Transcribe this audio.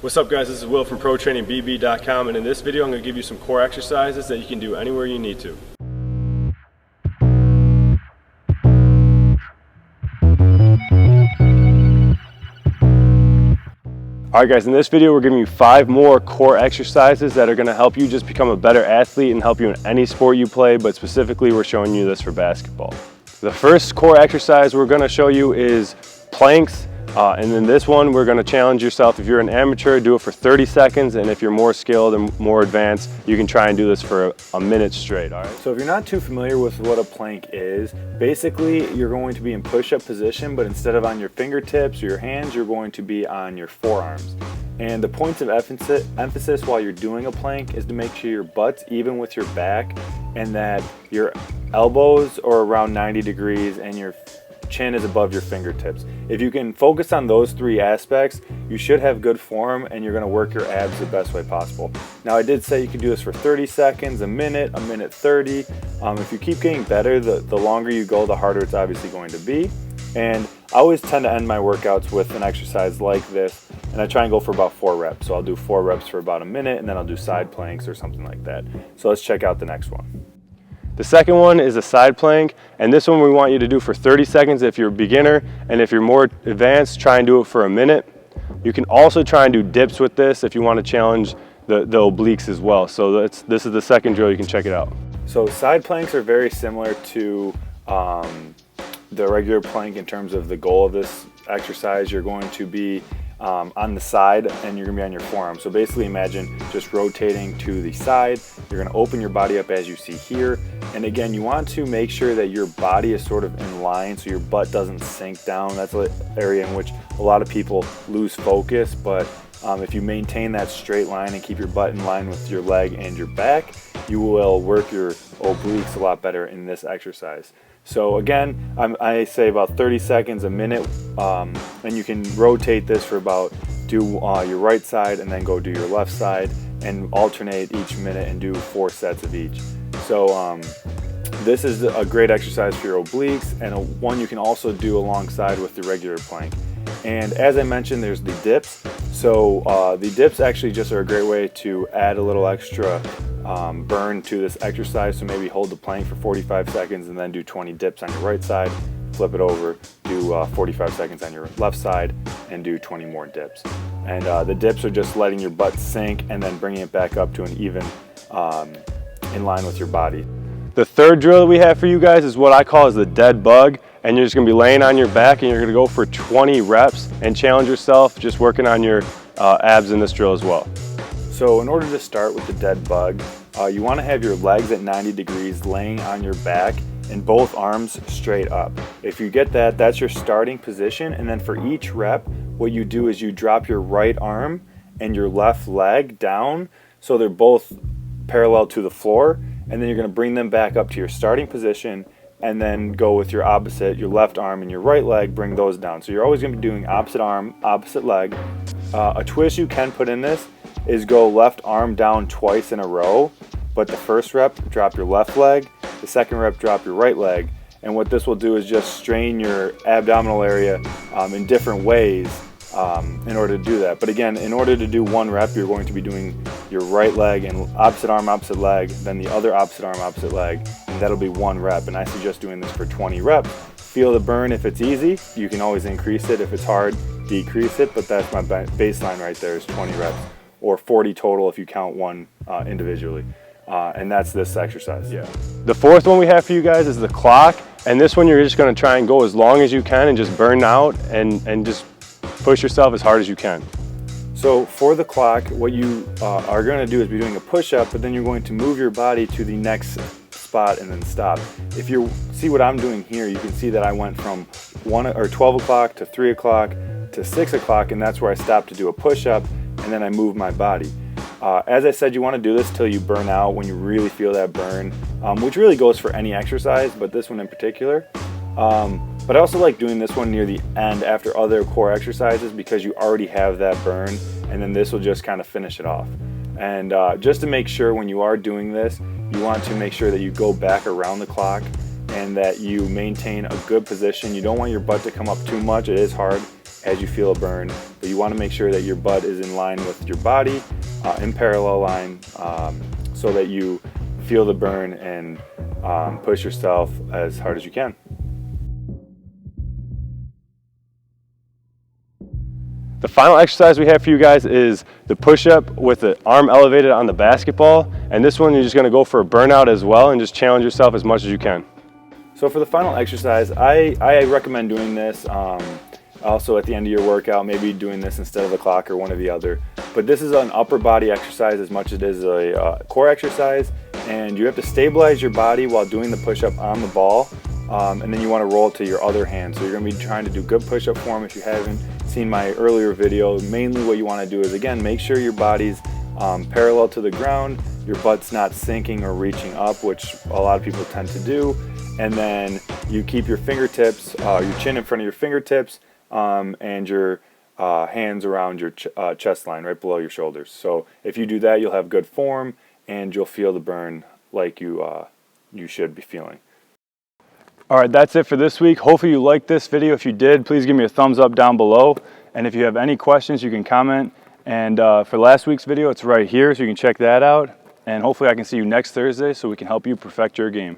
What's up guys, this is Will from ProTrainingBB.com, and in this video I'm going to give you some core exercises that you can do anywhere you need to. Alright guys, in this video we're giving you 5 more core exercises that are going to help you just become a better athlete and help you in any sport you play, but specifically we're showing you this for basketball. The first core exercise we're going to show you is planks. And in this one, we're going to challenge yourself. If you're an amateur, do it for 30 seconds. And if you're more skilled and more advanced, you can try and do this for a minute straight. All right. So if you're not too familiar with what a plank is, basically you're going to be in push-up position, but instead of on your fingertips or your hands, you're going to be on your forearms. And the points of emphasis while you're doing a plank is to make sure your butt's even with your back and that your elbows are around 90 degrees and your chin is above your fingertips. If you can focus on those 3 aspects, you should have good form and you're going to work your abs the best way possible. Now I did say you can do this for 30 seconds, a minute 30. If you keep getting better, the longer you go, the harder it's obviously going to be. And I always tend to end my workouts with an exercise like this, and I try and go for about 4 reps. So I'll do 4 reps for about a minute and then I'll do side planks or something like that. So let's check out the next one. The second one is a side plank, and this one we want you to do for 30 seconds if you're a beginner, and if you're more advanced, try and do it for a minute. You can also try and do dips with this if you want to challenge the obliques as well. So this is the second drill, you can check it out. So side planks are very similar to the regular plank in terms of the goal of this exercise. You're going to be on the side and you're going to be on your forearm. So basically imagine just rotating to the side. You're going to open your body up as you see here. And again, you want to make sure that your body is sort of in line so your butt doesn't sink down. That's an area in which a lot of people lose focus, but if you maintain that straight line and keep your butt in line with your leg and your back, you will work your obliques a lot better in this exercise. So again, I say about 30 seconds, a minute, and you can rotate this for about, do your right side and then go do your left side and alternate each minute and do 4 sets of each. So this is a great exercise for your obliques and one you can also do alongside with the regular plank. And as I mentioned, there's the dips. So the dips actually just are a great way to add a little extra burn to this exercise. So maybe hold the plank for 45 seconds and then do 20 dips on your right side, flip it over, do 45 seconds on your left side and do 20 more dips. And the dips are just letting your butt sink and then bringing it back up to an even in line with your body. The third drill that we have for you guys is what I call is the dead bug, and you're just going to be laying on your back and you're going to go for 20 reps and challenge yourself just working on your abs in this drill as well. So in order to start with the dead bug, you want to have your legs at 90 degrees laying on your back and both arms straight up. If you get that, that's your starting position, and then for each rep what you do is you drop your right arm and your left leg down so they're both parallel to the floor, and then you're going to bring them back up to your starting position and then go with your opposite, your left arm and your right leg, bring those down. So you're always going to be doing opposite arm, opposite leg. A twist you can put in this is go left arm down twice in a row, but the first rep, drop your left leg, the second rep, drop your right leg. And what this will do is just strain your abdominal area in different ways in order to do that. But again, in order to do 1 rep, you're going to be doing your right leg and opposite arm, opposite leg, then the other opposite arm, opposite leg, and that'll be 1 rep. And I suggest doing this for 20 reps. Feel the burn if it's easy. You can always increase it. If it's hard, decrease it, but that's my baseline right there is 20 reps, or 40 total if you count one individually. And that's this exercise. Yeah. The fourth one we have for you guys is the clock, and this one you're just going to try and go as long as you can and just burn out and just push yourself as hard as you can. So for the clock, what you are going to do is be doing a push-up, but then you're going to move your body to the next spot and then stop. If you see what I'm doing here, you can see that I went from 12 o'clock to 3 o'clock to 6 o'clock, and that's where I stopped to do a push-up, and then I moved my body. As I said, you want to do this till you burn out, when you really feel that burn, which really goes for any exercise, but this one in particular. But I also like doing this one near the end after other core exercises because you already have that burn, and then this will just kind of finish it off. And just to make sure when you are doing this, you want to make sure that you go back around the clock and that you maintain a good position. You don't want your butt to come up too much, it is hard, as you feel a burn. But you want to make sure that your butt is in line with your body, in parallel line, so that you feel the burn and push yourself as hard as you can. The final exercise we have for you guys is the push-up with the arm elevated on the basketball. And this one, you're just gonna go for a burnout as well and just challenge yourself as much as you can. So for the final exercise, I recommend doing this also at the end of your workout, maybe doing this instead of the clock or one or the other. But this is an upper body exercise as much as it is a core exercise. And you have to stabilize your body while doing the push-up on the ball. And then you want to roll it to your other hand. So you're going to be trying to do good push-up form. If you haven't seen my earlier video, mainly what you want to do is, again, make sure your body's parallel to the ground, your butt's not sinking or reaching up, which a lot of people tend to do. And then you keep your fingertips, your chin in front of your fingertips, and your hands around your chest line, right below your shoulders. So if you do that, you'll have good form and you'll feel the burn like you should be feeling. All right, that's it for this week. Hopefully you liked this video. If you did, please give me a thumbs up down below. And if you have any questions, you can comment. And for last week's video, it's right here, so you can check that out. And hopefully I can see you next Thursday so we can help you perfect your game.